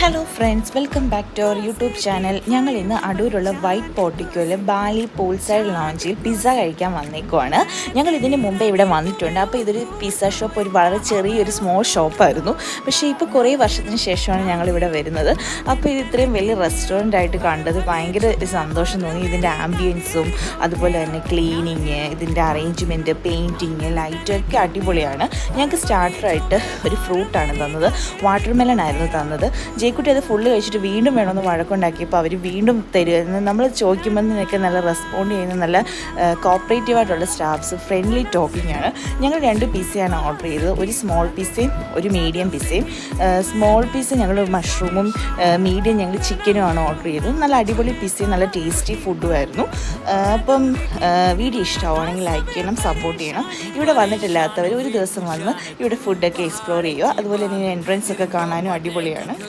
Hello friends, welcome back to our YouTube channel. ഞങ്ങൾ ഇന്ന് അടൂരുള്ള വൈറ്റ് പോർട്ടിക്കോയിൽ ബാലി പൂൾ സൈഡ് ലോഞ്ചിൽ പിസ്സ കഴിക്കാൻ വന്നേക്കുവാണ്. ഞങ്ങൾ ഇതിന് മുമ്പേ ഇവിടെ വന്നിട്ടുണ്ട്. അപ്പോൾ ഇതൊരു പിസ്സ ഷോപ്പ്, ഒരു വളരെ ചെറിയൊരു സ്മോൾ ഷോപ്പായിരുന്നു. പക്ഷേ ഇപ്പോൾ കുറേ വർഷത്തിന് ശേഷമാണ് ഞങ്ങളിവിടെ വരുന്നത്. അപ്പോൾ ഇത് ഇത്രയും വലിയ റെസ്റ്റോറൻ്റ് ആയിട്ട് കണ്ടത് ഭയങ്കര സന്തോഷം തോന്നി. ഇതിൻ്റെ ആംബിയൻസും അതുപോലെ തന്നെ ക്ലീനിങ്, ഇതിൻ്റെ അറേഞ്ച്മെൻറ്റ്, പെയിൻറ്റിങ്, ലൈറ്റൊക്കെ അടിപൊളിയാണ്. ഞങ്ങൾക്ക് സ്റ്റാർട്ടറായിട്ട് ഒരു ഫ്രൂട്ടാണ് തന്നത്. വാട്ടർമെലൺ ആയിരുന്നു തന്നത്. ജേക്കുട്ടി അത് ഫുള്ള് കഴിച്ചിട്ട് വീണ്ടും വേണമെന്ന് വഴക്കുണ്ടാക്കിയപ്പോൾ അവർ വീണ്ടും തരുമായിരുന്നു. നമ്മൾ ചോദിക്കുമ്പോഴൊക്കെ നല്ല റെസ്പോണ്ട് ചെയ്യുന്ന നല്ല കോപ്പറേറ്റീവായിട്ടുള്ള സ്റ്റാഫ്സ്, ഫ്രണ്ട്ലി ടോക്കിംഗ് ആണ്. ഞങ്ങൾ 2 പിസ്സയാണ് ഓർഡർ ചെയ്തത്. ഒരു സ്മോൾ പിസ്സയും ഒരു മീഡിയം പിസ്സയും. സ്മോൾ പിസ്സ ഞങ്ങൾ മഷ്റൂമും, മീഡിയം ഞങ്ങൾ ചിക്കനുമാണ് ഓർഡർ ചെയ്തത്. നല്ല അടിപൊളി പിസ്സയും നല്ല ടേസ്റ്റി ഫുഡും ആയിരുന്നു. അപ്പം വീഡിയോ ഇഷ്ടമാണെങ്കിൽ ലൈക്ക് ചെയ്യണം, സപ്പോർട്ട് ചെയ്യണം. ഇവിടെ വന്നിട്ടില്ലാത്തവർ ഒരു ദിവസം വന്ന് ഇവിടെ ഫുഡൊക്കെ എക്സ്പ്ലോർ ചെയ്യുക. അതുപോലെ തന്നെ എൻട്രൻസ് ഒക്കെ കാണാനും അടിപൊളിയാണ്.